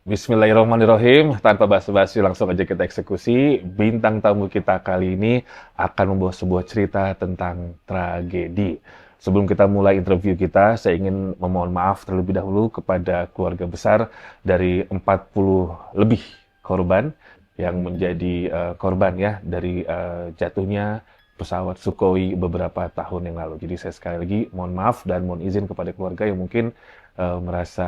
Bismillahirrahmanirrahim. Tanpa basa-basi langsung aja kita eksekusi. Bintang tamu kita kali ini akan membawa sebuah cerita tentang tragedi. Sebelum kita mulai interview kita, saya ingin memohon maaf terlebih dahulu kepada keluarga besar dari 40 lebih korban yang menjadi korban ya dari jatuhnya pesawat Sukhoi beberapa tahun yang lalu. Jadi saya sekali lagi mohon maaf dan mohon izin kepada keluarga yang mungkin merasa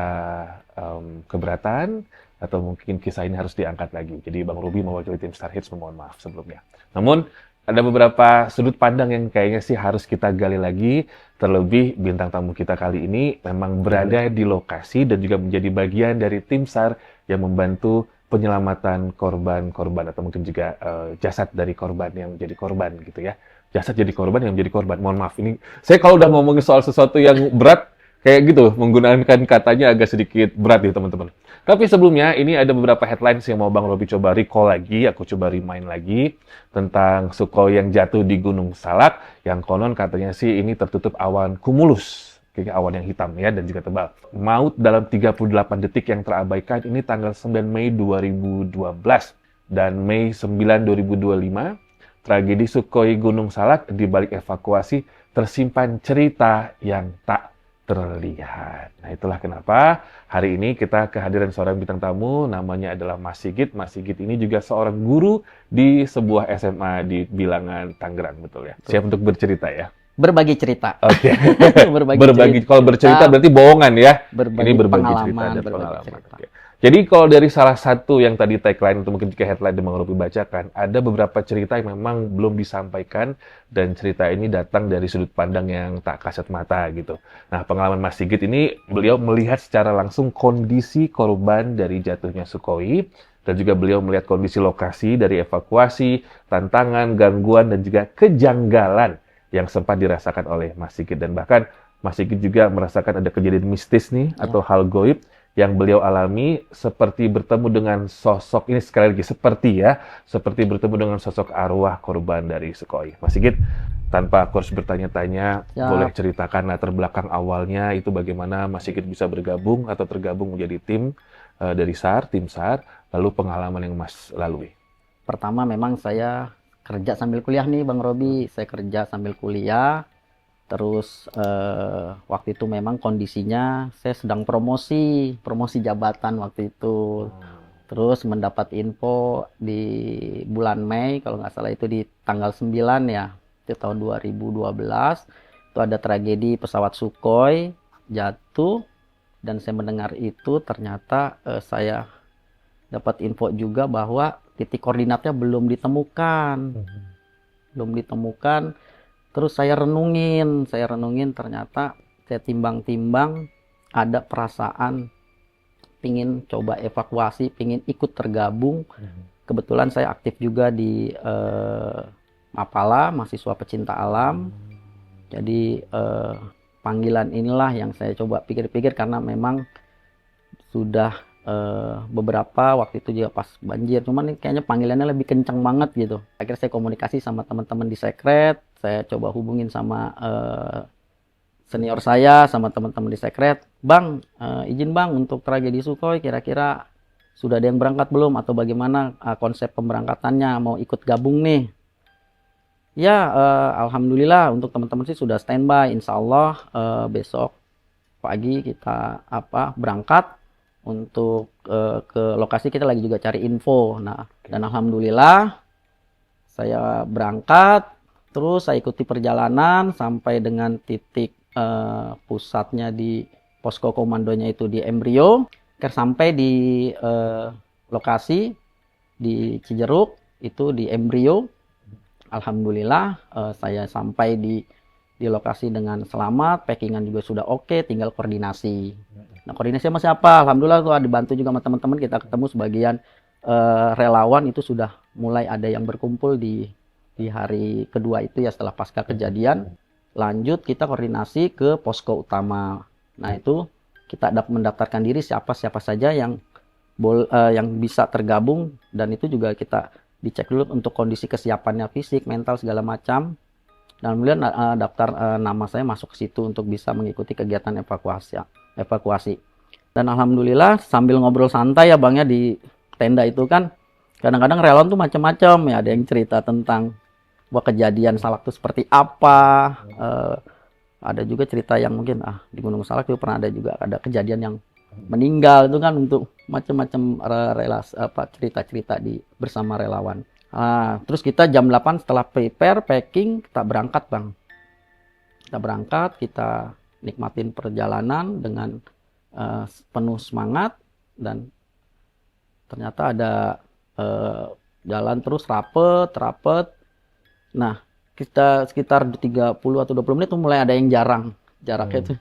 keberatan atau mungkin kisah ini harus diangkat lagi. Jadi Bang Ruby mewakili tim Star Hits memohon maaf sebelumnya. Namun ada beberapa sudut pandang yang kayaknya sih harus kita gali lagi. Terlebih bintang tamu kita kali ini memang berada di lokasi dan juga menjadi bagian dari tim SAR yang membantu penyelamatan korban-korban atau mungkin juga jasad dari korban yang menjadi korban gitu ya. Jasad jadi korban yang menjadi korban. Mohon maaf ini saya kalau udah ngomongin soal sesuatu yang berat kayak gitu menggunakan katanya agak sedikit berat nih teman-teman. Tapi sebelumnya ini ada beberapa headlines yang mau Bang Robi coba recall lagi, aku coba remind lagi tentang Sukhoi yang jatuh di Gunung Salak yang konon katanya sih ini tertutup awan cumulus. Kayak awan yang hitam ya dan juga tebal. Maut dalam 38 detik yang terabaikan ini tanggal 9 Mei 2012 dan Mei 9 2025 tragedi Sukhoi Gunung Salak di balik evakuasi tersimpan cerita yang tak terlihat. Nah, itulah kenapa hari ini kita kehadiran seorang bintang tamu, namanya adalah Mas Sigit. Mas Sigit ini juga seorang guru di sebuah SMA di Bilangan, Tangerang, betul ya? Siap untuk bercerita ya? Berbagi cerita. Oke. Berbagi Kalau bercerita berarti bohongan ya? Berbagi Ini berbagi cerita pengalaman, dan berbagi pengalaman. cerita. Oke. Jadi kalau dari salah satu yang tadi tagline atau mungkin jika headline yang Bang Robi bacakan, ada beberapa cerita yang memang belum disampaikan dan cerita ini datang dari sudut pandang yang tak kasat mata gitu. Nah, pengalaman Mas Sigit ini beliau melihat secara langsung kondisi korban dari jatuhnya Sukhoi dan juga beliau melihat kondisi lokasi dari evakuasi, tantangan, gangguan dan juga kejanggalan yang sempat dirasakan oleh Mas Sigit dan bahkan Mas Sigit juga merasakan ada kejadian mistis nih atau hal goib yang beliau alami seperti bertemu dengan sosok, ini sekali lagi seperti bertemu dengan sosok arwah korban dari Sukhoi. Mas Sigit, tanpa aku harus bertanya-tanya, boleh ceritakan latar belakang awalnya itu bagaimana Mas Sigit bisa bergabung atau tergabung menjadi tim dari SAR, tim SAR, lalu pengalaman yang Mas lalui. Pertama memang saya kerja sambil kuliah nih Bang Robi, saya kerja sambil kuliah. Terus waktu itu memang kondisinya saya sedang promosi jabatan waktu itu. Terus mendapat info di bulan Mei, kalau nggak salah itu di tanggal 9 ya, itu tahun 2012. Itu ada tragedi pesawat Sukhoi jatuh dan saya mendengar itu ternyata saya dapat info juga bahwa titik koordinatnya belum ditemukan. Belum ditemukan. Terus saya renungin ternyata saya timbang-timbang ada perasaan pingin coba evakuasi, pingin ikut tergabung. Kebetulan saya aktif juga di Mapala, mahasiswa pecinta alam. Jadi panggilan inilah yang saya coba pikir-pikir karena memang sudah beberapa waktu itu juga pas banjir, cuman kayaknya panggilannya lebih kencang banget gitu. Akhirnya saya komunikasi sama teman-teman di sekret, saya coba hubungin sama senior saya, sama teman-teman di sekret, Bang, izin Bang untuk tragedi Sukhoi kira-kira sudah ada yang berangkat belum atau bagaimana konsep pemberangkatannya, mau ikut gabung nih. Ya, alhamdulillah untuk teman-teman sih sudah standby, insya Allah besok pagi kita berangkat. Untuk ke lokasi kita lagi juga cari info. Nah, dan alhamdulillah saya berangkat, terus saya ikuti perjalanan sampai dengan titik pusatnya di posko komandonya itu di Embrio. Sampai di lokasi di Cijeruk itu di Embrio. Alhamdulillah saya sampai di lokasi dengan selamat, packingan juga sudah oke, tinggal koordinasi. Nah, koordinasi sama siapa? Alhamdulillah tuh dibantu juga sama teman-teman, kita ketemu sebagian relawan itu sudah mulai ada yang berkumpul di hari kedua itu ya setelah pasca kejadian. Lanjut kita koordinasi ke posko utama. Nah, itu kita mendaftarkan diri siapa saja yang bisa tergabung dan itu juga kita dicek dulu untuk kondisi kesiapannya fisik, mental segala macam. Dan kemudian daftar nama saya masuk ke situ untuk bisa mengikuti kegiatan evakuasi. Dan alhamdulillah sambil ngobrol santai ya Bang ya di tenda itu kan kadang-kadang relawan tuh macam-macam ya, ada yang cerita tentang bahwa kejadian Salak itu seperti apa, ada juga cerita yang mungkin di Gunung Salak itu pernah ada juga ada kejadian yang meninggal itu kan, untuk macam-macam relasi cerita-cerita di bersama relawan. Terus kita jam 8 setelah prepare packing kita berangkat Bang. Kita berangkat, kita nikmatin perjalanan dengan penuh semangat, dan ternyata ada jalan terus rapet. Nah, kita sekitar 30 atau 20 menit tuh mulai ada yang jaraknya tuh.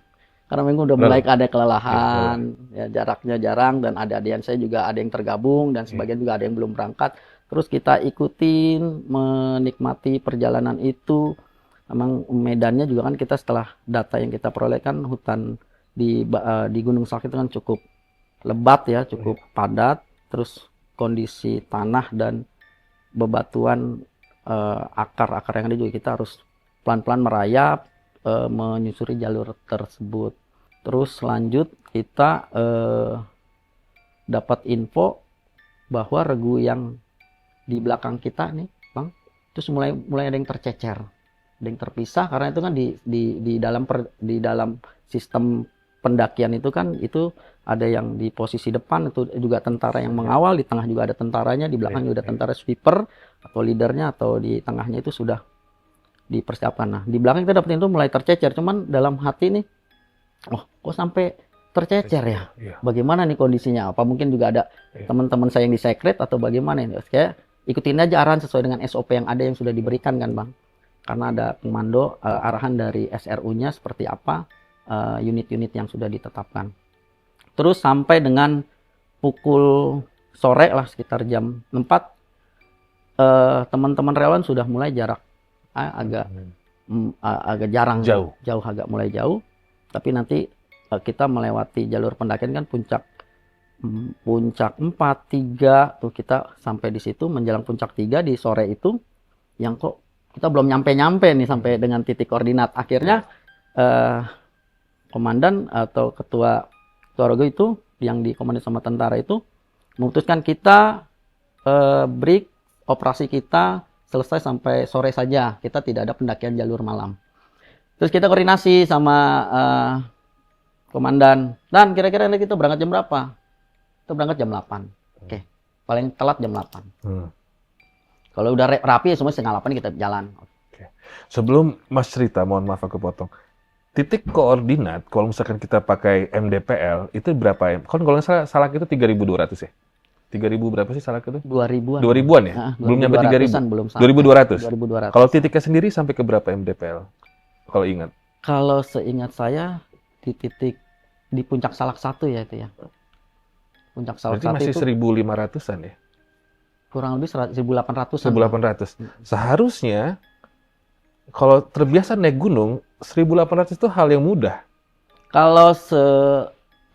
Karena memang udah mulai ada kelelahan, ya jaraknya jarang, dan ada adik saya juga ada yang tergabung dan sebagian juga ada yang belum berangkat. Terus kita ikutin, menikmati perjalanan itu. Memang medannya juga kan kita setelah data yang kita peroleh kan hutan di Gunung Salak itu kan cukup lebat ya, cukup padat. Terus kondisi tanah dan bebatuan, akar-akar yang ada juga kita harus pelan-pelan merayap, menyusuri jalur tersebut. Terus lanjut kita dapat info bahwa regu yang di belakang kita nih Bang, terus mulai ada yang tercecer, ada yang terpisah, karena itu kan di dalam sistem pendakian itu kan itu ada yang di posisi depan itu juga tentara yang mengawal, di tengah juga ada tentaranya, di belakang juga ada tentara sweeper atau leadernya, atau di tengahnya itu sudah dipersiapkan. Nah, di belakang kita dapetin itu mulai tercecer, cuman dalam hati nih, kok sampai tercecer ya? Bagaimana nih kondisinya? Apa mungkin juga ada teman-teman saya yang di secret atau bagaimana ini? Kayak ikutin aja arahan sesuai dengan SOP yang ada yang sudah diberikan kan Bang. Karena ada komando, arahan dari SRU-nya seperti apa, unit-unit yang sudah ditetapkan. Terus sampai dengan pukul sore lah sekitar jam 4, teman-teman relawan sudah mulai jarak agak jarang, jauh agak mulai jauh. Tapi nanti kita melewati jalur pendakian kan puncak 4, 3 tuh kita sampai di situ menjelang puncak 3 di sore itu, yang kok kita belum nyampe nih sampai dengan titik koordinat. Akhirnya komandan atau ketua regu itu yang dikomandoi sama tentara itu memutuskan kita break operasi kita selesai sampai sore saja. Kita tidak ada pendakian jalur malam. Terus kita koordinasi sama komandan. Dan kira-kira kita berangkat jam berapa? Kita berangkat jam 8. Oke. Paling telat jam 8. Kalau udah rapi semua setengah 8 kita jalan. Oke. Sebelum Mas cerita, mohon maaf aku potong. Titik koordinat, kalau misalkan kita pakai MDPL, itu berapa ya? Kalau nggak salah itu 3.200 ya? 3.000 berapa sih Salak itu? 2000-an. 2000-an ya? Belum nyampe 3.000? Belum sampai. 2.200? Kalau titiknya sendiri sampai ke berapa MDPL? Kalau ingat? Kalau seingat saya, di puncak Salak 1 ya itu ya. Puncak Salak 1 itu masih 1.500-an ya? Kurang lebih 1.800-an. 1.800. Seharusnya kalau terbiasa naik gunung, 1.800 itu hal yang mudah. Kalau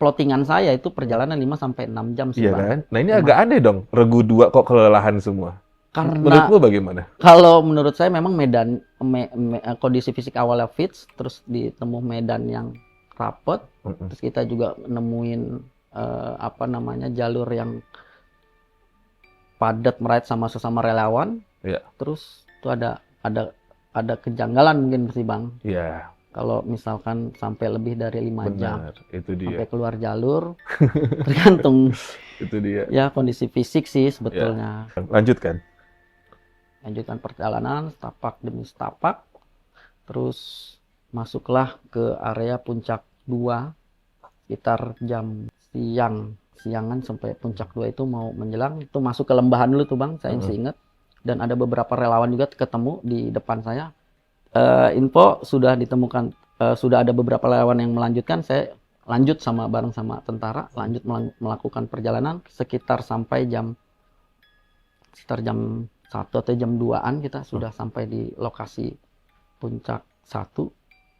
plottingan saya itu perjalanan 5-6 jam sih, Iya Bang. kan? Nah ini agak aneh dong, regu 2 kok kelelahan semua. Karena menurutmu bagaimana? Kalau menurut saya memang medan kondisi fisik awalnya fit, terus ditemu medan yang rapet, terus kita juga nemuin jalur yang padat merayap sama sesama relawan. Iya. Terus itu ada kejanggalan mungkin sih Bang. Iya. Kalau misalkan sampai lebih dari 5 jam. Itu dia. Sampai keluar jalur, tergantung. Itu dia. Ya kondisi fisik sih sebetulnya. Ya. Lanjutkan perjalanan setapak demi setapak. Terus masuklah ke area puncak 2 sekitar jam siangan sampai puncak 2 itu mau menjelang. Itu masuk ke lembahan dulu tuh Bang, saya masih ingat. Dan ada beberapa relawan juga ketemu di depan saya. Info sudah ditemukan, sudah ada beberapa relawan yang melanjutkan. Saya lanjut bareng sama tentara, lanjut melakukan perjalanan sekitar sampai jam 1 atau jam 2-an kita sudah sampai di lokasi puncak 1,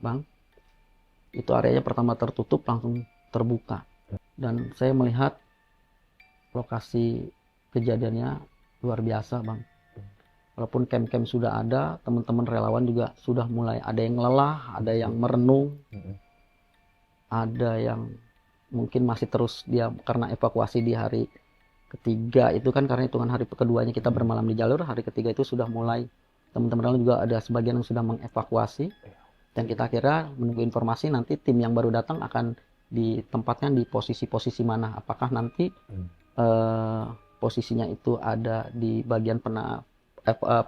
Bang. Itu areanya pertama tertutup langsung terbuka. Dan saya melihat lokasi kejadiannya luar biasa, Bang. Walaupun camp-camp sudah ada, teman-teman relawan juga sudah mulai ada yang lelah, ada yang merenung, ada yang mungkin masih terus dia karena evakuasi di hari ketiga itu kan, karena hitungan hari keduanya kita bermalam di jalur, hari ketiga itu sudah mulai teman-teman juga ada sebagian yang sudah mengevakuasi, dan kita kira menunggu informasi nanti tim yang baru datang akan ditempatkan di posisi-posisi mana, apakah nanti posisinya itu ada di bagian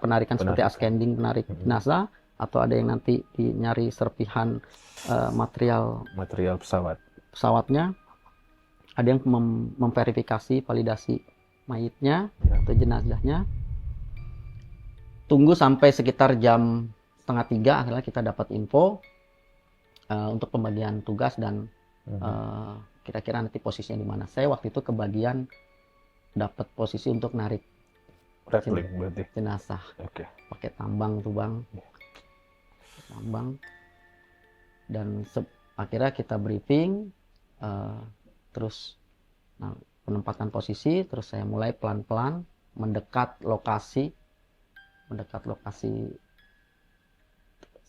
penarikan seperti ascending, penarik jenazah, atau ada yang nanti nyari serpihan material pesawatnya, ada yang memverifikasi validasi mayitnya atau jenazahnya. Tunggu sampai sekitar jam 2:30 akhirnya kita dapat info untuk pembagian tugas dan kira-kira nanti posisinya di mana. Saya waktu itu kebagian dapat posisi untuk narik jenazah. Pakai tambang tuh bang, tambang. Dan akhirnya kita briefing, terus penempatan posisi, terus saya mulai pelan-pelan mendekat lokasi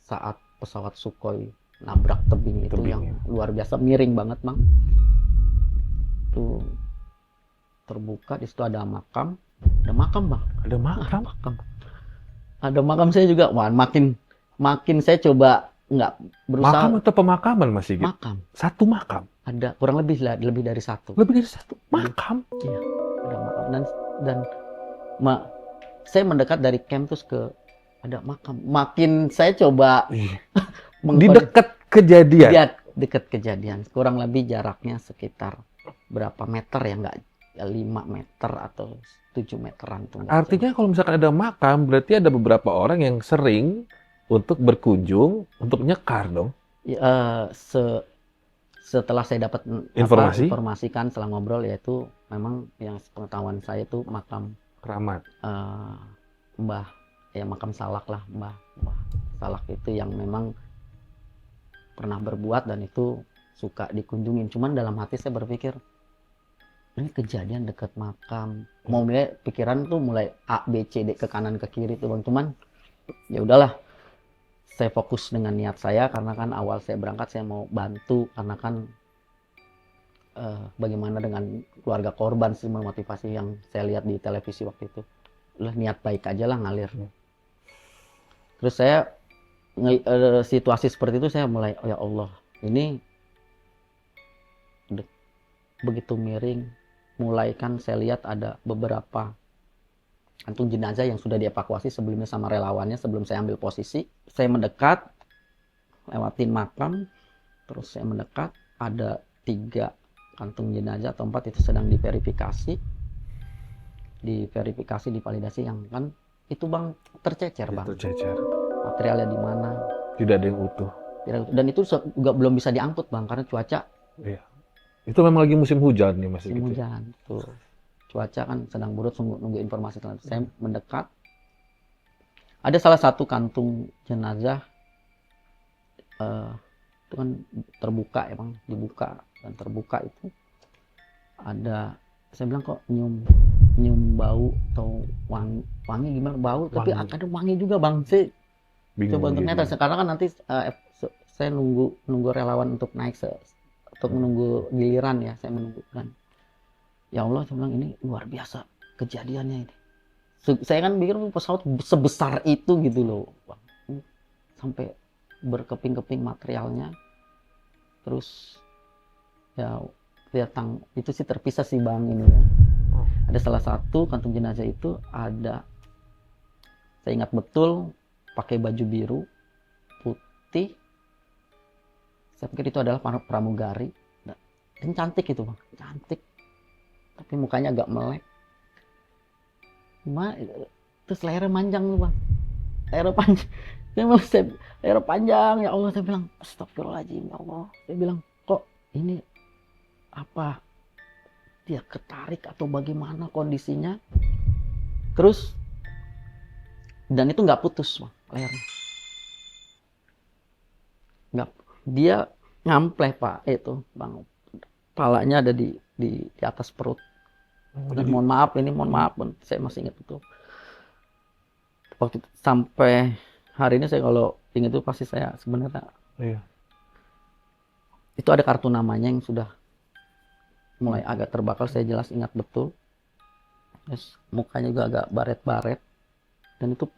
saat pesawat Sukhoi nabrak tebing itu yang luar biasa, miring banget bang. Tuh terbuka, di situ ada makam bang. Ada makam saya juga. Wah, makin saya coba nggak berusaha. Makam atau pemakaman masih gitu? Makam. Satu makam? Ada kurang lebih dari satu. Lebih dari satu makam? Iya, ada makam. Dan saya mendekat dari camp terus ke ada makam. Makin saya coba di dekat kejadian. Lihat dekat kejadian. Kurang lebih jaraknya sekitar berapa meter ya, nggak 5 meter atau 7 meteran tuh. Artinya kalau misalkan ada makam, berarti ada beberapa orang yang sering untuk berkunjung, untuk nyekar dong? Setelah saya dapat informasikan setelah ngobrol, yaitu memang yang pengetahuan saya itu makam keramat. Makam Salak lah, Mbah Salak itu yang memang pernah berbuat dan itu suka dikunjungin. Cuman dalam hati saya berpikir, ini kejadian dekat makam. Mau mulai pikiran tuh mulai A, B, C, D ke kanan ke kiri tuh bang. Cuman ya udahlah, saya fokus dengan niat saya karena kan awal saya berangkat saya mau bantu, karena kan bagaimana dengan keluarga korban sih, motivasi yang saya lihat di televisi waktu itu. Udah niat baik aja lah ngalir. Terus saya situasi seperti itu saya mulai, oh ya Allah, ini begitu miring. Mulai kan saya lihat ada beberapa kantung jenazah yang sudah dievakuasi sebelumnya sama relawannya sebelum saya ambil posisi. Saya mendekat, lewatin makam, terus saya mendekat, ada 3 kantung jenazah atau 4 itu sedang diverifikasi, divalidasi yang kan itu bang tercecer bang. Tercecer. Materialnya di mana? Tidak ada yang utuh. Dan itu juga belum bisa diangkut bang karena cuaca. Iya. Itu memang lagi musim hujan nih masih. Musim hujan tuh. Cuaca kan sedang buruk, nunggu informasi selanjutnya. Saya mendekat. Ada salah satu kantung jenazah itu kan terbuka ya bang, dibuka dan terbuka itu ada, saya bilang kok nyium bau atau wangi gimana bau, tapi ada wangi juga bang. Saya coba untuk netes karena kan nanti saya nunggu relawan untuk naik untuk menunggu giliran ya, saya menunggukan. Ya Allah, saya bilang ini luar biasa kejadiannya ini. Saya kan pikir pesawat sebesar itu gitu loh, bang. Sampai berkeping-keping materialnya. Terus ya itu sih terpisah sih bang ini. Ada salah satu kantung jenazah itu ada, saya ingat betul, pakai baju biru, putih. Saya pikir itu adalah pramugari. Dan cantik itu bang, cantik. Tapi mukanya agak melek. Terus lehernya panjang tuh bang. Lehernya panjang. Lehernya panjang, ya Allah. Saya bilang, astagfirullahaladzim, ya Allah. Saya bilang, kok ini apa? Dia ketarik atau bagaimana kondisinya? Terus, dan itu nggak putus bang, lehernya. Nggak, dia ngampleh pak, itu bang. Palanya ada di atas perut. Dan mohon maaf, saya masih ingat betul. Waktu itu, sampai hari ini saya kalau ingat itu pasti saya sebenarnya. Iya. Itu ada kartu namanya yang sudah mulai agak terbakar, saya jelas ingat betul. Terus mukanya juga agak baret-baret, dan itu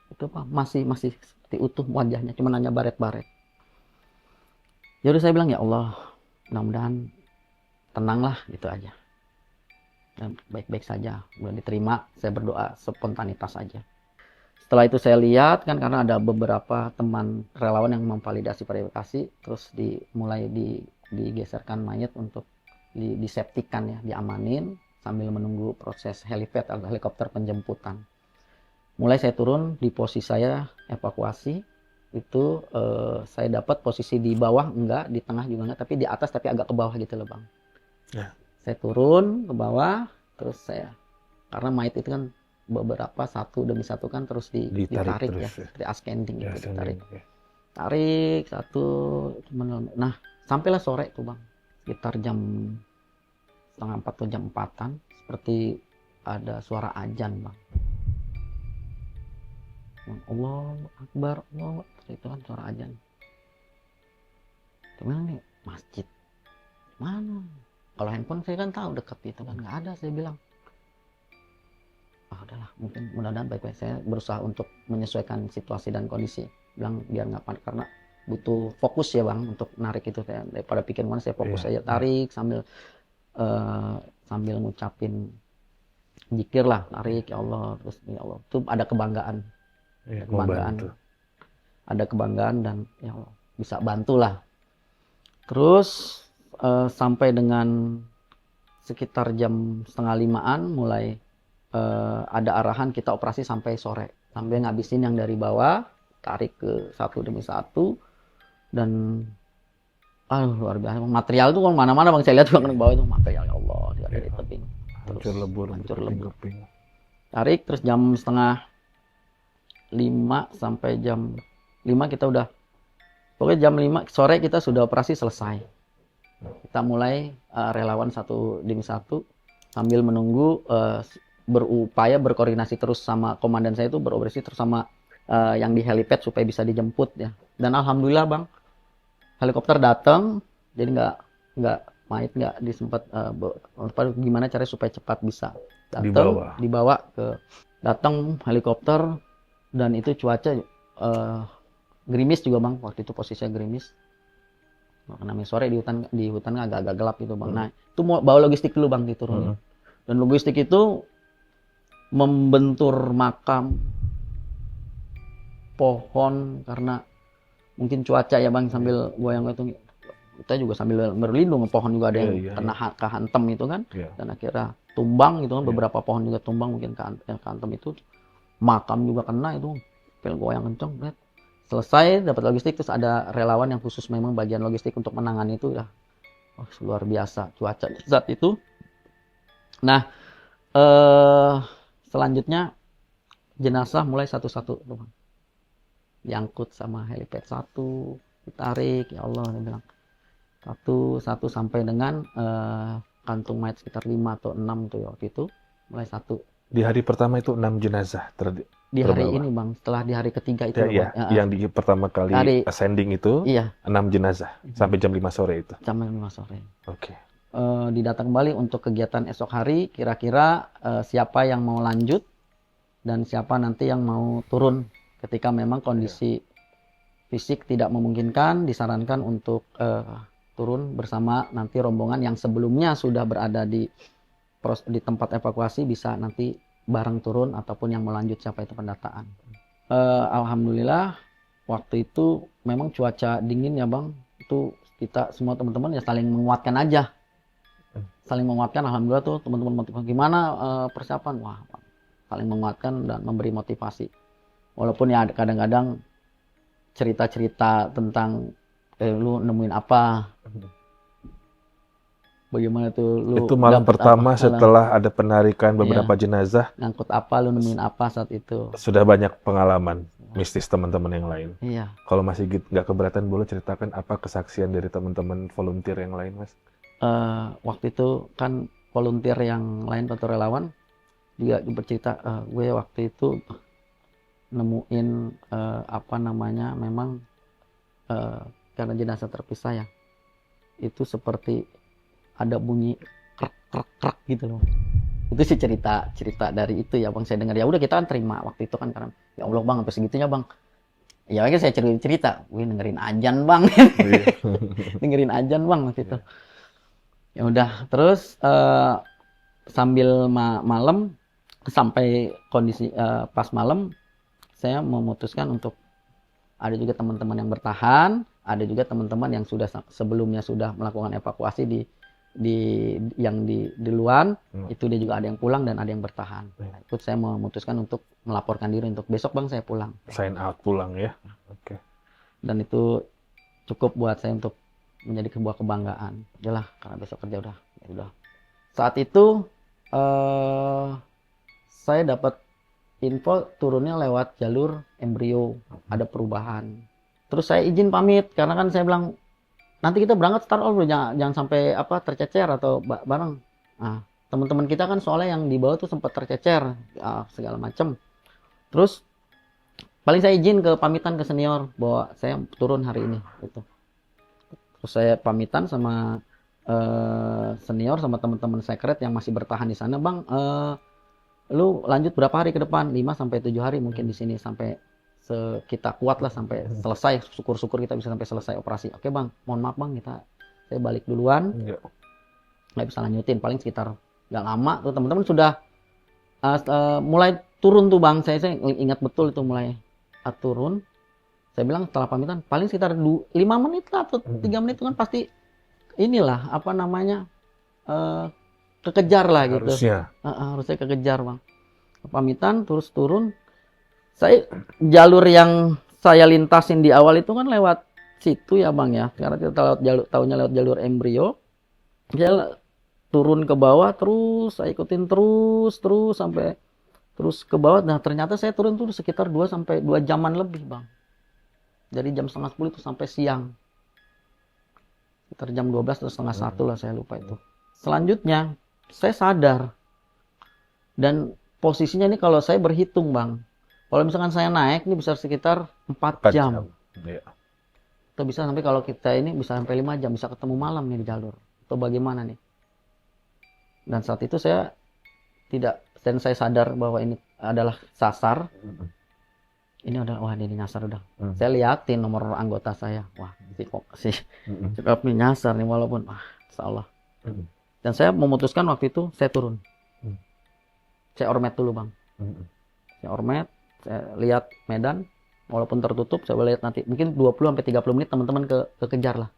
itu apa, masih seperti utuh wajahnya, cuma hanya baret-baret. Jadi saya bilang, ya Allah, mudah-mudahan tenanglah, gitu aja, dan baik-baik saja, boleh diterima. Saya berdoa spontanitas saja. Setelah itu saya lihat kan, karena ada beberapa teman relawan yang memvalidasi verifikasi, terus mulai digeserkan mayat untuk diseptikan ya, diamanin sambil menunggu proses helipad atau helikopter penjemputan. Mulai saya turun di posisi saya evakuasi itu, saya dapat posisi di bawah enggak, di tengah juga enggak, tapi di atas tapi agak ke bawah gitu loh Bang. Ya. Saya turun ke bawah, terus karena mayat itu kan beberapa satu demi satu kan terus ditarik terus, ya, seperti ascending Ya, gitu, ditarik. ya. Tarik satu, nah sampailah sore tuh Bang, sekitar jam setengah 4 atau jam 4-an, seperti ada suara azan Bang. Allahu Akbar, Allah, itu kan suara azan. Gimana nih, masjid mana? Kalau handphone saya kan tahu dekat itu kan, nggak ada. Saya bilang, udahlah, mungkin mudah-mudahan baik-baik. Saya berusaha untuk menyesuaikan situasi dan kondisi, bilang biar nggak panik, karena butuh fokus ya Bang untuk narik itu. Saya daripada pikir mana, saya fokus aja, tarik sambil ngucapin zikir lah, tarik ya Allah, terus ya Allah, itu ada kebanggaan. Ada kebanggaan dan ya Allah, bisa bantulah. Terus sampai dengan sekitar jam 4:30 mulai ada arahan kita operasi sampai sore, sampai ngabisin yang dari bawah, tarik ke satu demi satu. Dan luar biasa, material tuh mana-mana Bang, saya lihat Bang, di bawah itu material, ya Allah, dari tebing Hancur lebur. Tarik, terus jam 4:30 sampai jam 5 kita udah, pokoknya jam 5 sore kita sudah operasi selesai. Kita mulai relawan satu demi satu sambil menunggu, berupaya berkoordinasi terus sama komandan saya, itu beroperasi terus sama yang di helipad supaya bisa dijemput ya. Dan alhamdulillah Bang, helikopter datang, jadi mayat nggak disempat gimana caranya supaya cepat bisa datang, datang helikopter. Dan itu cuaca gerimis juga Bang, waktu itu posisinya gerimis. Namanya sore di hutan agak gelap gitu Bang. Nah itu mau bawa logistik dulu Bang, diturunin. Dan logistik itu membentur makam, pohon, karena mungkin cuaca ya Bang, sambil goyang itu. Kita juga sambil berlindung, pohon juga ada yang kena kehantem itu kan. Dan akhirnya tumbang gitu kan, beberapa pohon juga tumbang, mungkin kehantem itu. Makam juga kena itu, goyang kenceng. Selesai dapat logistik, terus ada relawan yang khusus memang bagian logistik untuk menangani itu ya. Luar biasa cuaca saat itu. Nah selanjutnya jenazah mulai satu-satu diangkut sama helipad, satu ditarik, ya Allah, dia bilang satu sampai dengan kantung mayat sekitar 5 atau 6 tuh waktu itu, mulai satu. Di hari pertama itu 6 jenazah di hari ini Bang, setelah di hari ketiga itu yang di pertama kali ascending itu 6 jenazah sampai jam 5 sore itu. Sampai 5 sore. Oke. Didatang kembali untuk kegiatan esok hari, kira-kira siapa yang mau lanjut dan siapa nanti yang mau turun ketika memang kondisi fisik tidak memungkinkan, disarankan untuk turun bersama nanti rombongan yang sebelumnya sudah berada di tempat evakuasi, bisa nanti bareng turun, ataupun yang melanjut siapa itu pendataan. Alhamdulillah waktu itu memang cuaca dingin ya Bang, itu kita semua teman-teman ya saling menguatkan aja, alhamdulillah tuh teman-teman motivasi gimana persiapan, saling menguatkan dan memberi motivasi. Walaupun ya kadang-kadang cerita-cerita tentang lu nemuin apa, bagaimana tuh lu itu malam pertama setelah ada penarikan beberapa jenazah, ngangkut apa, lu nemuin apa saat itu. Sudah banyak pengalaman mistis teman-teman yang lain. Iya. Kalau masih nggak keberatan, boleh ceritakan apa kesaksian dari teman-teman volunteer yang lain Mas? Waktu itu kan volunteer yang lain atau relawan juga bercerita, gue waktu itu nemuin memang karena jenazah terpisah ya, itu seperti ada bunyi krek krek krek gitu loh. Itu sih cerita dari itu ya bang, saya dengar. Ya udah kita kan terima waktu itu kan, karena ya Allah bang sampai segitunya bang. Ya akhirnya saya cerita, wih dengerin ajan bang. Iya. Dengerin ajan bang waktu itu. Ya udah, terus sambil malam, sampai kondisi pas malam, saya memutuskan untuk, ada juga teman-teman yang bertahan, ada juga teman-teman yang sudah sebelumnya sudah melakukan evakuasi di luar. Itu dia juga ada yang pulang dan ada yang bertahan. Nah, itu saya memutuskan untuk melaporkan diri untuk besok bang saya pulang. Sign out pulang ya. Oke. Dan itu cukup buat saya untuk menjadi sebuah kebanggaan. Udahlah, karena besok kerja udah. Ya udah. Saat itu saya dapat info turunnya lewat jalur embrio, ada perubahan. Terus saya izin pamit karena kan saya bilang nanti kita berangkat start all bro, jangan sampai tercecer atau bareng. Nah, teman-teman kita kan soalnya yang di bawah tuh sempat tercecer segala macam. Terus paling saya izin pamitan ke senior bahwa saya turun hari ini gitu. Terus saya pamitan sama senior sama teman-teman sekret yang masih bertahan di sana, bang. Lu lanjut berapa hari ke depan? 5 sampai 7 hari mungkin di sini sampai kita kuat lah sampai selesai. Syukur-syukur kita bisa sampai selesai operasi. Oke bang, mohon maaf bang, saya balik duluan. Nggak bisa lanjutin, paling sekitar nggak lama tuh teman-teman sudah mulai turun tuh bang. Saya ingat betul itu mulai turun. Saya bilang setelah pamitan paling sekitar 5 menit lah atau 3 menit itu kan pasti inilah kekejar lah gitu. Harusnya kekejar bang. Pamitan terus turun. Jalur yang saya lintasin di awal itu kan lewat situ ya bang ya. Karena kita lewat jalur embrio. Saya turun ke bawah terus, saya ikutin terus sampai terus ke bawah. Nah ternyata saya turun tuh sekitar 2 sampai 2 jaman lebih bang. Dari jam 9:30 itu sampai siang. Sekitar jam 12 atau setengah 1 lah, saya lupa itu. Selanjutnya saya sadar, dan posisinya ini kalau saya berhitung bang, kalau misalkan saya naik ini bisa sekitar 4 jam. Iya. Atau bisa sampai kalau kita ini bisa sampai 5 jam, bisa ketemu malam nih di jalur. Atau bagaimana nih? Dan saat itu saya sadar bahwa ini adalah sasar. Ini udah, wah ini nyasar udah. Saya liatin nomor anggota saya. Wah, si Kopi nyasar nih walaupun, insya Allah. Dan saya memutuskan waktu itu saya turun. Saya ormet dulu bang. Saya ormet, saya lihat medan, walaupun tertutup, saya lihat nanti mungkin 20-30 menit teman-teman kekejar lah.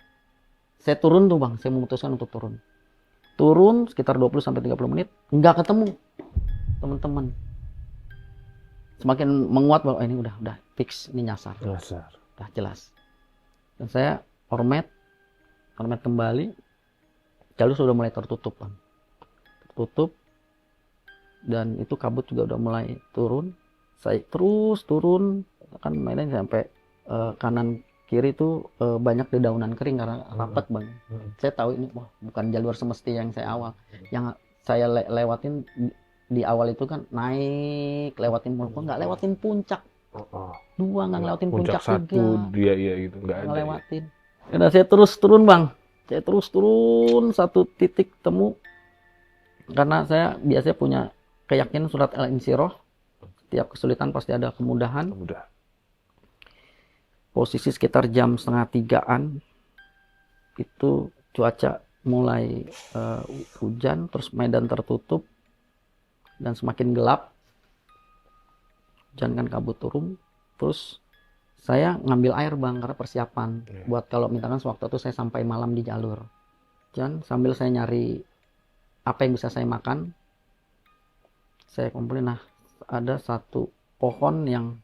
Saya turun tuh bang, saya memutuskan untuk turun. Turun sekitar 20-30 menit, nggak ketemu teman-teman. Semakin menguat bahwa ini udah fix, ini nyasar. Udah jelas. Dan saya ormet kembali. Jalur sudah mulai tertutup bang. Tertutup. Dan itu kabut juga udah mulai turun. Saya terus turun. Kan mainnya sampai kanan kiri itu banyak dedaunan kering karena rapat bang. Saya tahu ini bukan jalur semestinya yang saya awal. Yang saya lewatin di awal itu kan naik, lewatin Molopo, nggak lewatin puncak. Dua nggak lewatin puncak satu, juga. Dia gitu nggak ada. Lewatin. Karena saya terus turun bang. Saya terus turun satu titik temu. Karena saya biasanya punya keyakinan surat Al-Insyirah. Setiap kesulitan pasti ada kemudahan. Posisi sekitar jam 2:30-an. Itu cuaca mulai hujan, terus medan tertutup. Dan semakin gelap, hujan kan kabut turun, terus saya ngambil air bang karena persiapan buat kalau misalkan sewaktu itu saya sampai malam di jalur. Dan sambil saya nyari apa yang bisa saya makan, saya kumpulin. Nah ada satu pohon yang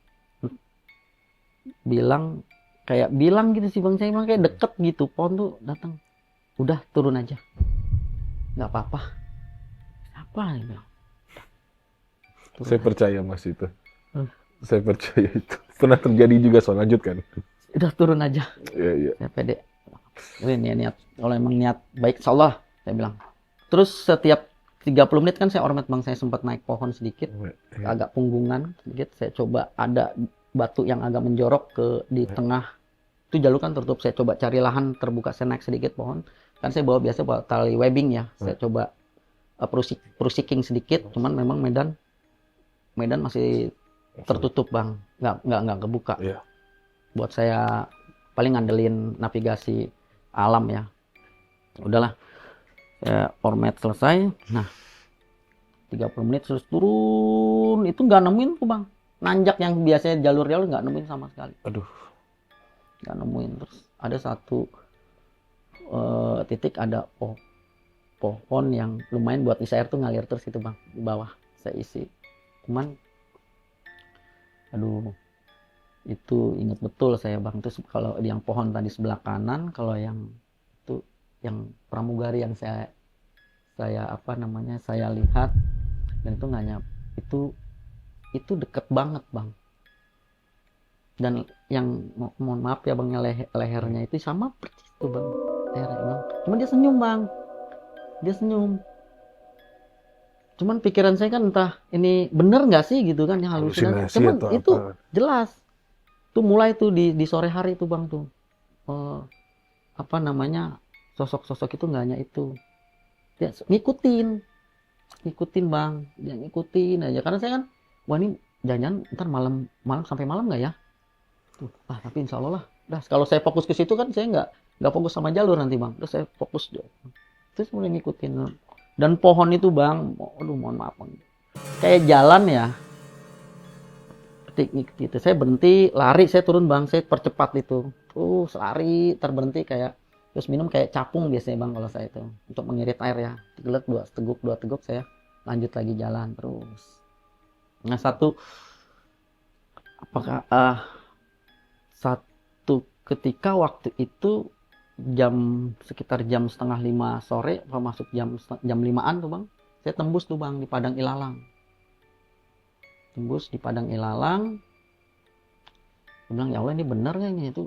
bilang gitu sih bang, saya bilang kayak deket gitu, pohon tuh datang, udah turun aja, nggak apa-apa. Apa nih bilang? Saya percaya mas itu. Saya percaya itu. Pernah terjadi juga soal lanjut kan? Udah turun aja. Iya. Saya pede. Ini niat. Kalau emang niat baik, insyaallah, saya bilang. Terus setiap 30 menit kan saya ormet bang, saya sempat naik pohon sedikit, agak punggungan sedikit. Saya coba ada batu yang agak menjorok di tengah. Itu jalur kan tertutup. Saya coba cari lahan terbuka, saya naik sedikit pohon. Kan saya biasa bawa tali webbing ya. Saya coba prusiking sedikit, cuman memang Medan masih tertutup bang, nggak kebuka. Iya. Buat saya paling ngandelin navigasi alam ya. Udahlah, saya format selesai. Nah, 30 menit terus turun, itu nggak nemuin tuh bang. Nanjak yang biasanya jalur-jalur nggak nemuin sama sekali. Aduh. Nggak nemuin. Terus ada satu titik ada pohon yang lumayan buat isi air tuh ngalir terus itu bang, di bawah saya isi. Cuman aduh, itu inget betul saya bang. Terus kalau yang pohon tadi sebelah kanan, kalau yang itu yang pramugari yang saya lihat, dan itu nggak nyampe, itu deket banget bang. Dan yang mohon maaf ya bang, lehernya itu sama persis tuh bang, lehernya bang. Cuman dia senyum bang, dia senyum. Cuman pikiran saya kan entah ini bener nggak sih gitu kan, yang halusinasi. Cuman itu apa? Jelas. Tuh mulai tuh di sore hari tuh bang tuh. Sosok-sosok itu nggak hanya itu. Dia ngikutin bang. Dia ngikutin aja. Karena saya kan, wah ini jangan ntar malam sampai malam nggak ya? Tuh, tapi insya Allah lah. Dah, kalau saya fokus ke situ kan saya nggak fokus sama jalur nanti bang. Terus saya fokus terus mulai ngikutin. Dan pohon itu bang, aduh mohon maaf bang, kayak jalan ya, gitu. Saya berhenti, lari, saya turun bang, saya percepat itu, lari, terberhenti kayak, terus minum kayak capung biasanya bang kalau saya itu, untuk mengirit air ya, dua teguk saya lanjut lagi jalan terus. Nah satu ketika waktu itu sekitar jam 4:30 sore, masuk jam 5-an tuh bang, saya tembus tuh bang di Padang Ilalang. Saya bilang ya Allah ini benar nggak ini itu?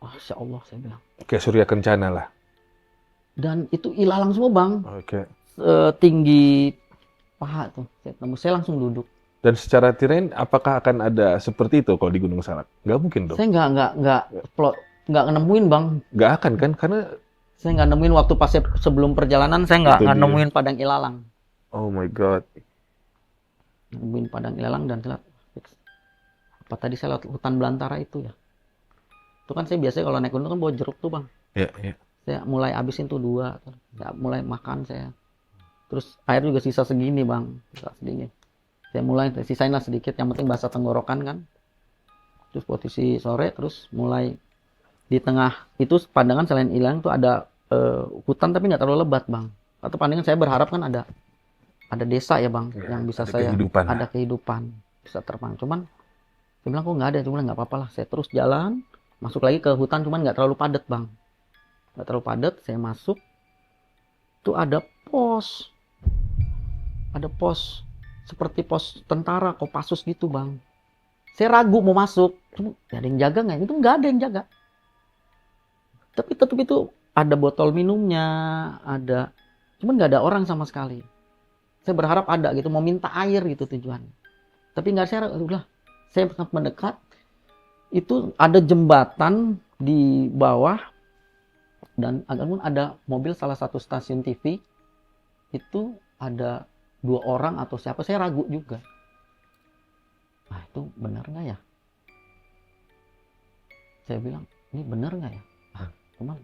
Masya Allah saya bilang. Kayak Surya Kencana lah. Dan itu ilalang semua bang. Oke. Tinggi paha tuh, saya tembus, saya langsung duduk. Dan secara terrain, apakah akan ada seperti itu kalau di Gunung Salak? Nggak mungkin dong. Saya nggak nemuin bang. Nggak akan kan, karena saya nggak nemuin waktu pas sebelum perjalanan, saya nggak nemuin Padang Ilalang. Oh my god. Nemuin Padang Ilalang dan saya apa tadi saya lewat hutan belantara itu ya. Itu kan saya biasanya kalau naik gunung kan bawa jeruk tuh bang. Iya, iya. Saya mulai habisin tuh 2, saya mulai makan saya. Terus air juga sisa segini bang, sisa segini. Saya mulai sisain lah sedikit, yang penting basah tenggorokan kan. Terus posisi sore, terus mulai di tengah itu pandangan selain Ilalang tuh ada hutan tapi nggak terlalu lebat bang. Atau pandangan saya berharap kan ada desa ya bang, ya, yang bisa ada kehidupan bisa terbang. Cuman saya bilang kok nggak ada, cuman nggak apa-apa lah. Saya terus jalan, masuk lagi ke hutan, cuman nggak terlalu padat bang, nggak terlalu padat. Saya masuk, tuh ada pos seperti pos tentara Kopassus gitu bang. Saya ragu mau masuk, cuma ada yang jaga nggak? Itu nggak ada yang jaga. Tapi tetap itu ada botol minumnya, cuman nggak ada orang sama sekali. Saya berharap ada gitu, mau minta air gitu tujuannya. Tapi nggak, saya mendekat, itu ada jembatan di bawah, dan agak ada mobil salah satu stasiun TV, itu ada 2 orang atau siapa, saya ragu juga. Nah itu benar nggak ya? Saya bilang, ini benar nggak ya? Cuman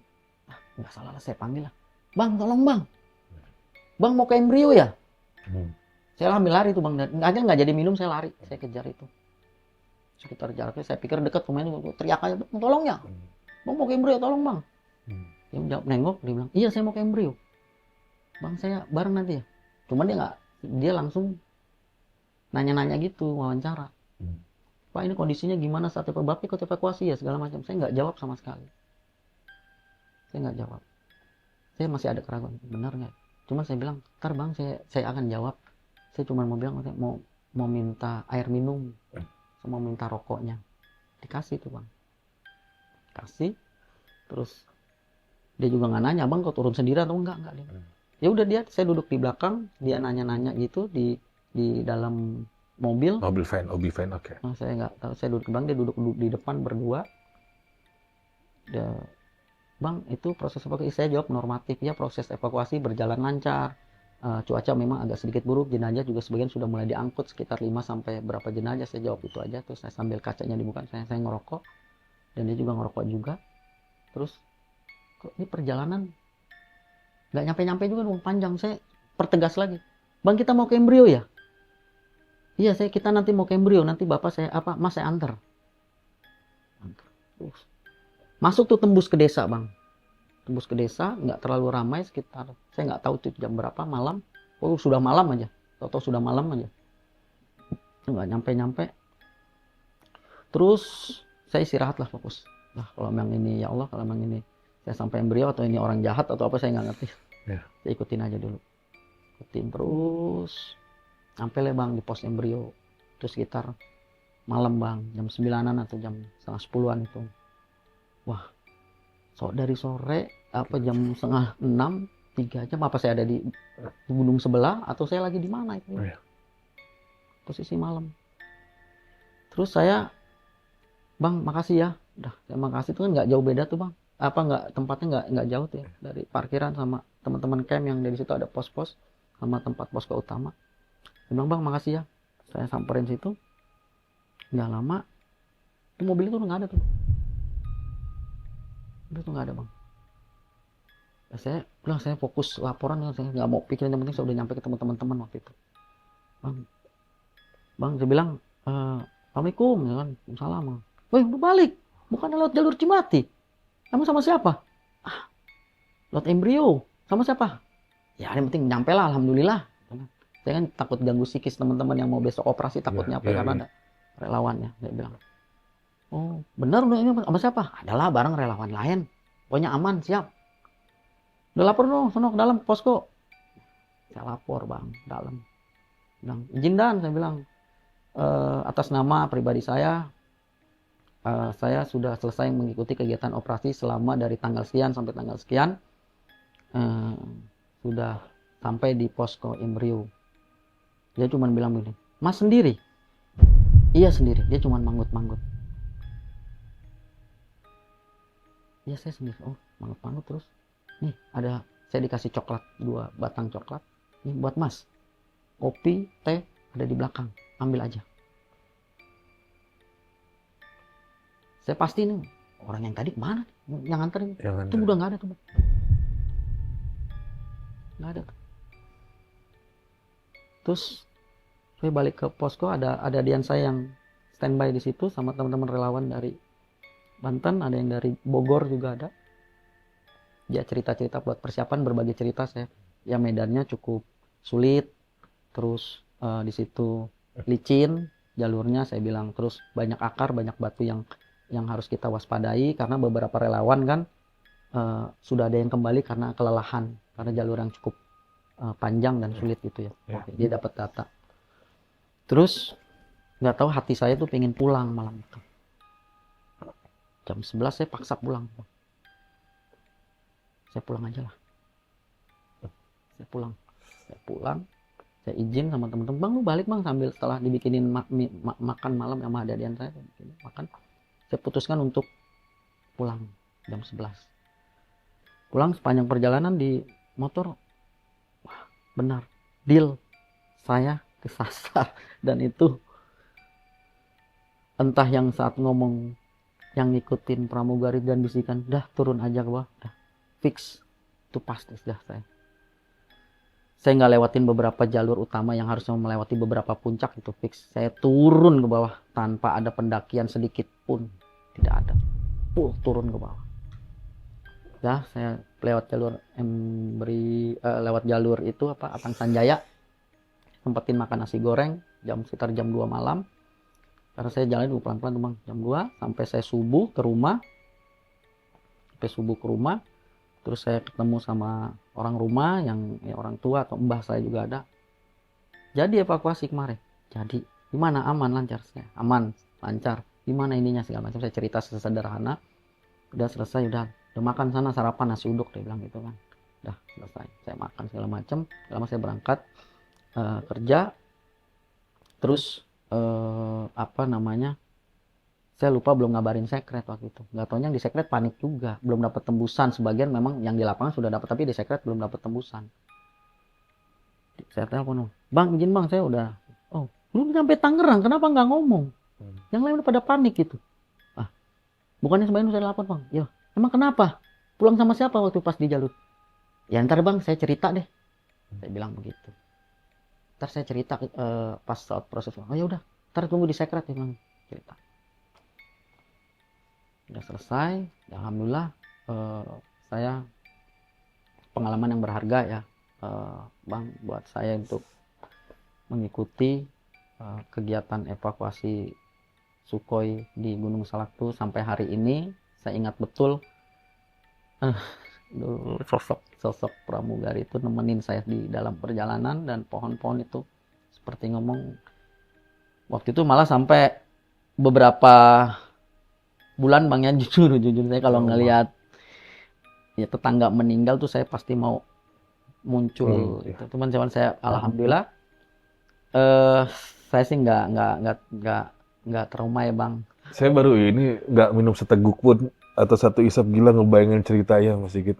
nggak salah lah, saya panggil lah, bang tolong bang mau ke embrio ya. Saya ambil lari tuh bang, nggak jadi minum, saya lari, saya kejar itu sekitar jaraknya, saya pikir dekat, pemain teriak aja, bang tolong ya, bang mau ke embrio tolong bang. Dia jawab, nengok, dia bilang iya saya mau ke embrio bang, saya bareng nanti ya. Cuman dia langsung nanya-nanya gitu, wawancara, pak ini kondisinya gimana saat bapak ikut evakuasi ya segala macam. Saya nggak jawab sama sekali. Saya nggak jawab. Saya masih ada keraguan, benar nggak? Cuma saya bilang, ntar bang saya akan jawab. Saya cuma mau bilang, mau minta air minum, sama minta rokoknya. Dikasih tuh bang. Kasih. Terus dia juga nggak nanya, bang kau turun sendiri atau enggak dia. Ya udah saya duduk di belakang, dia nanya-nanya gitu di dalam mobil. Mobil van, oke. Nah, saya nggak tahu, saya duduk di belakang, dia duduk di depan berdua. Bang, itu proses evakuasi. Saya jawab normatif, ya proses evakuasi berjalan lancar. Cuaca memang agak sedikit buruk, jenazah juga sebagian sudah mulai diangkut, sekitar 5 sampai berapa jenazah. Saya jawab itu aja. Terus saya sambil kacanya dibuka, saya ngerokok, dan dia juga ngerokok juga. Terus kok ini perjalanan nggak nyampe-nyampe juga dong, panjang. Saya pertegas lagi, bang kita mau ke embrio ya? Iya, kita nanti mau ke embrio, nanti bapak saya mas saya antar. Terus masuk tuh, tembus ke desa bang, tembus ke desa, nggak terlalu ramai, sekitar saya nggak tahu tuh jam berapa, malam. Sudah malam aja, tahu sudah malam aja, nggak nyampe. Terus saya istirahat lah, fokus. Nah kalau memang ini, ya Allah, kalau memang ini saya sampai embrio atau ini orang jahat atau apa, saya nggak ngerti. Saya ikutin aja dulu, ikutin terus sampai lah bang di pos embrio. Terus sekitar malam bang, jam 9-an atau jam setengah 10-an itu. Wah, dari sore jam setengah 6, 3 jam, apa saya ada di gunung sebelah atau saya lagi di mana itu? Posisi malam. Terus saya, bang makasih ya, udah saya makasih. Itu kan nggak jauh beda tuh bang, tempatnya nggak jauh tuh ya, dari parkiran sama teman-teman camp yang dari situ ada pos-pos sama tempat posko utama. Saya bilang, bang makasih ya. Saya samperin situ, nggak lama itu mobil itu udah nggak ada tuh. Itu nggak ada bang. Saya fokus laporan, saya nggak mau pikirin, yang penting saya udah nyampe ke teman-teman waktu itu. Bang saya bilang, assalamualaikum, ya kan, salam. Woi udah balik, bukan lewat jalur Cimati. Kamu sama siapa? Lewat embrio. Sama siapa? Ya yang penting nyampe lah, alhamdulillah. Saya kan takut ganggu psikis teman-teman yang mau besok operasi, takut nyampe karena ada relawannya. Saya bilang, oh benar udah, ini sama siapa? Adalah bareng relawan lain. Pokoknya aman, siap. Udah lapor dong, sono ke dalam posko. Saya lapor bang, dalam. Bilang, izin dan, saya bilang, atas nama pribadi saya sudah selesai mengikuti kegiatan operasi selama dari tanggal sekian sampai tanggal sekian. Sudah sampai di posko embrio. Dia cuma bilang begini, mas sendiri? Iya sendiri. Dia cuma manggut-manggut. Iya saya sendiri. Oh manggut-manggut. Terus nih saya dikasih coklat, 2 batang coklat. Ini buat mas. Kopi, teh ada di belakang, ambil aja. Saya pasti nih orang yang tadi kemana, yang nganterin itu udah nggak ada tuh, nggak ada. Terus saya balik ke posko, ada adian saya yang standby di situ sama teman-teman relawan dari Banten, ada yang dari Bogor juga ada. Dia cerita-cerita buat persiapan, berbagi cerita. Saya ya medannya cukup sulit, terus di situ licin jalurnya, saya bilang, terus banyak akar, banyak batu yang harus kita waspadai karena beberapa relawan kan sudah ada yang kembali karena kelelahan, karena jalur yang cukup panjang dan sulit gitu ya. Dia dapat data. Terus nggak tahu hati saya tuh pengen pulang malam itu. Jam 11 saya paksa pulang. Saya pulang aja lah. Saya pulang. Saya izin sama teman-teman, bang lu balik bang, sambil setelah dibikinin makan malam sama adik-adian saya, makan. Saya putuskan untuk pulang jam 11. Pulang, sepanjang perjalanan di motor, wah benar, deal, saya kesasar. Dan itu entah yang saat ngomong, yang ngikutin pramugari dan bisikan, dah turun aja ke bawah, dah fix, itu pasti dah saya nggak lewatin beberapa jalur utama yang harusnya melewati beberapa puncak, itu fix. Saya turun ke bawah tanpa ada pendakian sedikit pun, tidak ada. Turun ke bawah. Ya, saya lewat jalur lewat jalur itu Atang Sanjaya. Sempetin makan nasi goreng sekitar jam 2 malam. Karena saya jalan dulu pelan-pelan tuh bang, jam 2 sampai saya subuh ke rumah. Terus saya ketemu sama orang rumah yang orang tua atau mbah saya juga ada. Jadi evakuasi kemarin. Jadi gimana, aman lancar? Saya aman lancar. Gimana ininya segala macam, saya cerita sesederhana. Udah selesai, udah makan sana, sarapan nasi uduk, dia bilang gitu kan. Udah selesai, saya makan segala macam. Lama saya berangkat kerja. Terus Saya lupa belum ngabarin sekret waktu itu. Nggak taunya yang di sekret panik juga. Belum dapat tembusan. Sebagian memang yang di lapangan sudah dapat, tapi di sekret belum dapat tembusan. Saya telepon, bang izin bang, saya udah. Oh, lu sampai Tangerang, kenapa nggak ngomong? Yang lain udah pada panik gitu. Ah, bukannya sebagian saya lapor bang. Ya, emang kenapa? Pulang sama siapa waktu pas di jalur? Ya ntar bang, saya cerita deh. Saya bilang begitu. Ntar saya cerita pas saat proses. Oh ya udah, ntar tunggu di sekret ya bang, cerita. Udah selesai, ya, alhamdulillah saya pengalaman yang berharga ya bang buat saya untuk mengikuti kegiatan evakuasi Sukhoi di Gunung Salak sampai hari ini. Saya ingat betul dulu sosok pramugari itu nemenin saya di dalam perjalanan, dan pohon-pohon itu seperti ngomong waktu itu malah sampai beberapa bulan bang ya, jujur saya kalau ngelihat ya tetangga meninggal tuh saya pasti mau muncul gitu. Cuman saya alhamdulillah saya sih nggak trauma ya bang. Saya baru ini nggak minum seteguk pun atau satu isap gila ngebayangin ceritanya Mas Sigit.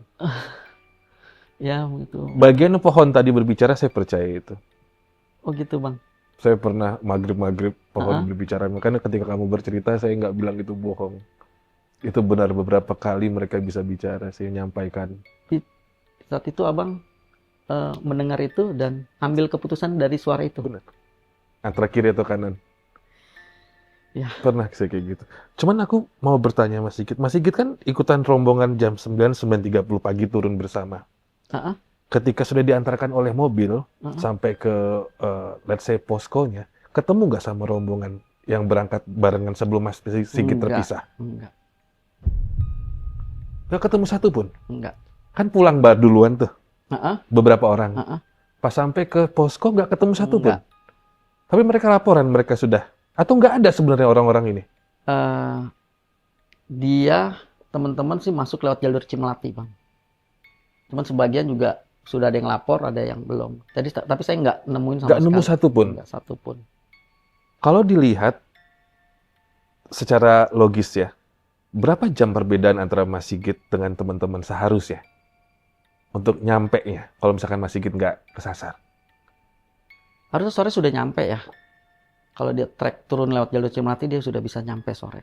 Ya gitu. Bagian pohon tadi berbicara saya percaya itu. Oh gitu bang. Saya pernah maghrib pohon berbicara. Makanya ketika kamu bercerita saya nggak bilang itu bohong. Itu benar, beberapa kali mereka bisa bicara, saya nyampaikan. Saat itu abang mendengar itu dan ambil keputusan dari suara itu. Benar. Antara kiri atau kanan. Ya. Pernah saya kayak gitu. Cuman aku mau bertanya Mas Sigit. Mas Sigit kan ikutan rombongan jam 9:30 pagi turun bersama. Ketika sudah diantarkan oleh mobil sampai ke let's say poskonya, ketemu nggak sama rombongan yang berangkat barengan sebelum Mas Sigit terpisah? Enggak. Nggak ketemu satu pun? Enggak. Kan pulang duluan tuh. Beberapa orang. Pas sampai ke posko nggak ketemu satu pun? Tapi mereka laporan mereka sudah. Atau nggak ada sebenarnya orang-orang ini? Dia, teman-teman sih masuk lewat jalur Cimelati, Bang. Cuman sebagian juga sudah ada yang lapor, ada yang belum. Jadi, tapi saya nggak nemuin sama sekali. Nggak nemu satu pun? Nggak satu pun. Kalau dilihat secara logis ya, berapa jam perbedaan antara Mas Sigit dengan teman-teman seharusnya? Untuk nyampe-nya, kalau misalkan Mas Sigit nggak kesasar? Harusnya sore sudah nyampe ya. Kalau dia trek turun lewat jalur Cimelati, dia sudah bisa nyampe sore.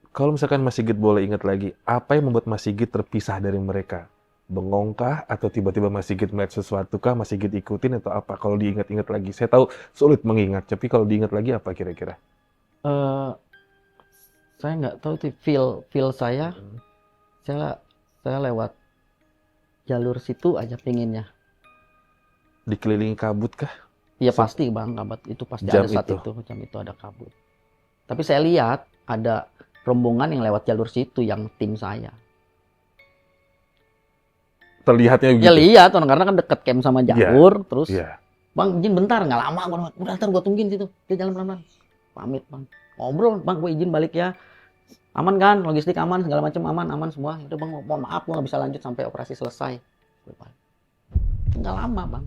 Kalau misalkan Mas Sigit boleh ingat lagi, apa yang membuat Mas Sigit terpisah dari mereka? Bengongkah? Atau tiba-tiba Mas Sigit melihat sesuatu kah? Mas Sigit ikutin atau apa? Kalau diingat-ingat lagi. Saya tahu sulit mengingat, tapi kalau diingat lagi apa kira-kira? Saya nggak tahu tuh feel saya. Saya lewat jalur situ aja pinginnya. Dikelilingi kabut kah? Iya pasti bang, kabut itu pasti jam ada saat itu. Jam itu ada kabut. Tapi saya lihat ada rombongan yang lewat jalur situ yang tim saya. Terlihatnya begitu? Ya lihat, karena kan deket camp sama jalur, terus bang izin bentar, nggak lama, udah ntar gue tungguin situ, dia jalan pelan-pelan, pamit bang, ngobrol, bang gue izin balik ya, aman kan, logistik aman, segala macam aman semua, udah bang, mohon maaf gue nggak bisa lanjut sampai operasi selesai, nggak lama bang,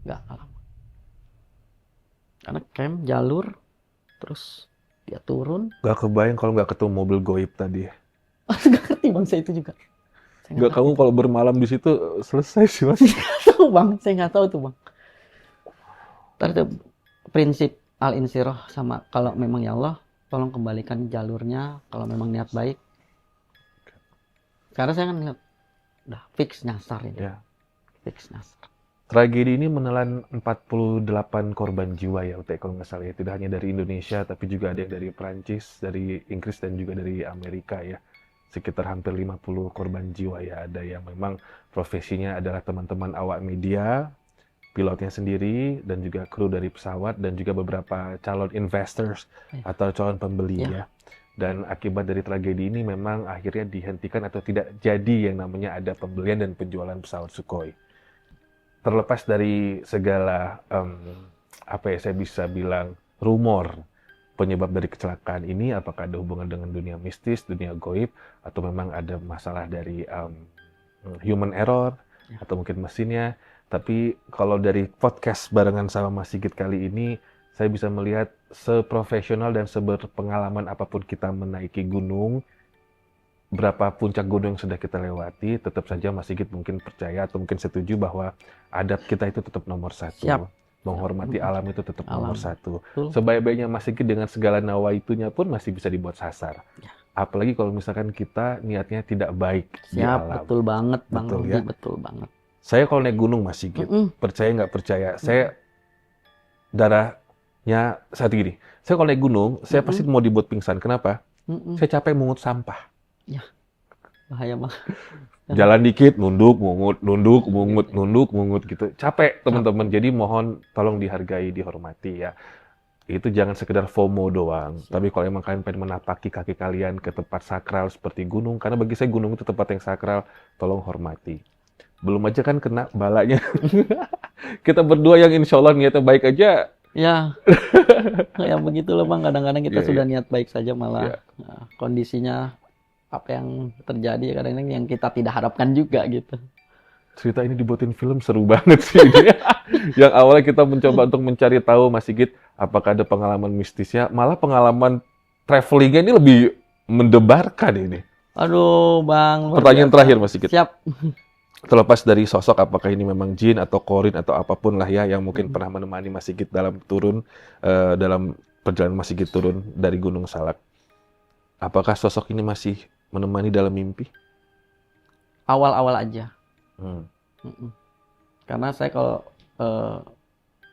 nggak lama. Karena camp, jalur, terus dia turun. Gak kebayang kalau nggak ketemu mobil goib tadi. Gak ngerti bang, saya itu juga. Nggak, kamu kalau bermalam di situ selesai sih mas. Nggak tahu bang, saya nggak tahu tuh bang. Terus prinsip al-insyirah sama kalau memang ya Allah, tolong kembalikan jalurnya kalau memang niat baik. Karena saya kan lihat, udah fix nyasar ini. Ya. Fix nyasar. Tragedi ini menelan 48 korban jiwa ya, Ute, kalau nggak salah ya. Tidak hanya dari Indonesia, tapi juga ada yang dari Perancis, dari Inggris, dan juga dari Amerika ya. Sekitar hampir 50 korban jiwa ya. Ada yang memang profesinya adalah teman-teman awak media, pilotnya sendiri, dan juga kru dari pesawat, dan juga beberapa calon investors atau calon pembeli ya. Dan akibat dari tragedi ini memang akhirnya dihentikan atau tidak jadi yang namanya ada pembelian dan penjualan pesawat Sukhoi. Terlepas dari segala saya bisa bilang rumor penyebab dari kecelakaan ini, apakah ada hubungan dengan dunia mistis, dunia goib, atau memang ada masalah dari human error atau mungkin mesinnya. Tapi kalau dari podcast barengan sama Mas Sigit kali ini, saya bisa melihat seprofesional dan seberpengalaman apapun kita menaiki gunung, berapa puncak gunung yang sudah kita lewati, tetap saja Mas Sigit mungkin percaya atau mungkin setuju bahwa adab kita itu tetap nomor satu. Siap. Menghormati Mm-mm. alam itu tetap nomor Alam. satu. Betul. Sebaik-baiknya Mas Sigit dengan segala nawaitunya pun masih bisa dibuat sasar. Ya. Apalagi kalau misalkan kita niatnya tidak baik di Siap, alam. betul banget Bang Betul, Robi, ya. betul banget. Saya kalau naik gunung Mas Sigit, Mm-mm. percaya nggak percaya, saya darahnya saat gini. Saya kalau naik gunung, saya pasti mau dibuat pingsan. Kenapa? Mm-mm. Saya capek mungut sampah. Bahaya Bang. Jalan dikit, nunduk, mungut, nunduk, mungut, nunduk, mungut gitu. Capek teman-teman. Jadi mohon tolong dihargai, dihormati ya. Itu jangan sekedar FOMO doang. Tapi kalau emang kalian pengen menapaki kaki kalian ke tempat sakral seperti gunung, karena bagi saya gunung itu tempat yang sakral, tolong hormati. Belum aja kan kena balanya. Kita berdua yang insya Allah niatnya baik aja. Ya, ya begitulah Bang. Kadang-kadang kita Iya, sudah niat baik saja Iya. malah kondisinya apa yang terjadi kadang-kadang yang kita tidak harapkan juga gitu. Cerita ini dibuatin film seru banget sih ini. Yang awalnya kita mencoba untuk mencari tahu Mas Sigit apakah ada pengalaman mistisnya, malah pengalaman travelingnya ini lebih mendebarkan ini. Aduh Bang, luar Pertanyaan biasa. terakhir Mas Sigit. Siap. Terlepas dari sosok apakah ini memang jin atau korin atau apapun lah ya yang mungkin pernah menemani Mas Sigit dalam dalam perjalanan Mas Sigit turun dari Gunung Salak. Apakah sosok ini masih menemani dalam mimpi? Awal-awal aja. Hmm. Mm-mm. Karena saya kalau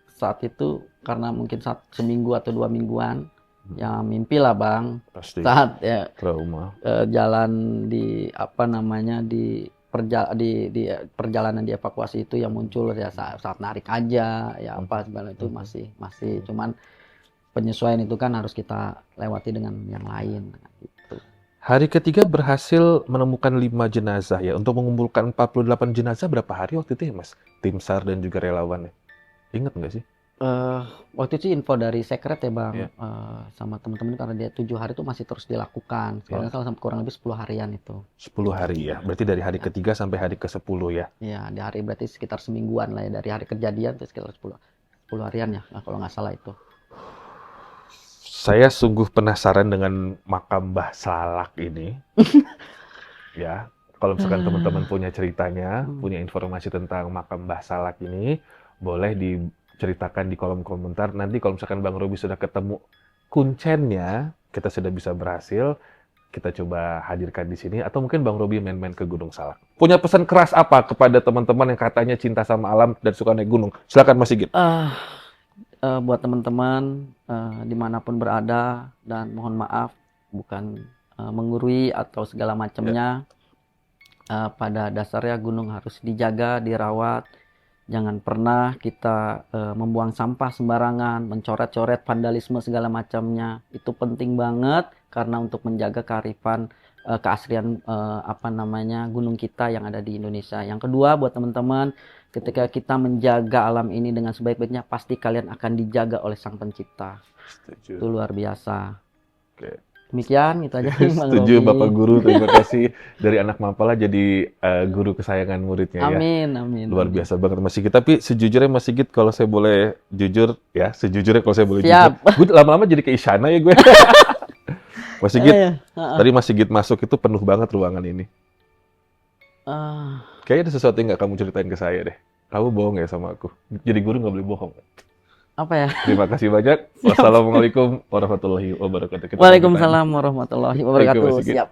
saat itu karena mungkin seminggu atau 2 mingguan ya mimpi lah Bang. Pasti Saat ya trauma. jalan di apa namanya di perjalanan dievakuasi itu yang muncul ya saat narik aja ya apa segala itu masih cuman penyesuaian itu kan harus kita lewati dengan yang lain gitu. Hari ketiga berhasil menemukan 5 jenazah ya. Untuk mengumpulkan 48 jenazah berapa hari waktu itu ya Mas? Tim SAR dan juga relawannya. Ingat nggak sih? Waktu itu info dari Secret ya Bang, Iya. sama teman-teman karena dia 7 hari itu masih terus dilakukan. Soalnya kalau kurang lebih 10 harian itu. 10 hari ya. Berarti dari hari ketiga sampai hari ke-10 ya. Ya, di hari berarti sekitar semingguan lah ya dari hari kejadian itu sekitar 10 harian ya, kalau nggak salah itu. Saya sungguh penasaran dengan makam Mbah Salak ini. Ya, kalau misalkan teman-teman punya ceritanya, punya informasi tentang makam Mbah Salak ini, boleh diceritakan di kolom komentar. Nanti kalau misalkan Bang Robi sudah ketemu kuncennya, kita sudah bisa berhasil, kita coba hadirkan di sini. Atau mungkin Bang Robi main-main ke Gunung Salak. Punya pesan keras apa kepada teman-teman yang katanya cinta sama alam dan suka naik gunung? Silakan Mas Sigit. Buat teman-teman dimanapun berada dan mohon maaf bukan menggurui atau segala macamnya. Pada dasarnya gunung harus dijaga, dirawat. Jangan pernah kita membuang sampah sembarangan, mencoret-coret, vandalisme segala macamnya. Itu penting banget karena untuk menjaga kearifan keaslian gunung kita yang ada di Indonesia. Yang kedua buat teman-teman, ketika kita menjaga alam ini dengan sebaik-baiknya, pasti kalian akan dijaga oleh Sang Pencipta. Setuju. Itu luar biasa. Oke. Demikian itu aja Bang Setuju Robi. Bapak Guru, terima kasih. Dari anak Mapala jadi guru kesayangan muridnya ya. Amin, amin. Luar amin. biasa banget Mas Sigit. Tapi sejujurnya Mas Sigit, kalau saya boleh jujur ya, sejujurnya kalau saya boleh Siap. jujur, gue lama-lama jadi ke Isyana ya gue. Mas Sigit, tadi Mas Sigit masuk itu penuh banget ruangan ini. Kayaknya ada sesuatu yang nggak kamu ceritain ke saya deh. Kamu bohong ya sama aku. Jadi guru nggak boleh bohong. Apa ya? Terima kasih banyak. Wassalamualaikum warahmatullahi wabarakatuh. Kita pamit. Waalaikumsalam warahmatullahi Thank you, Mas wabarakatuh. Sigit. Siap.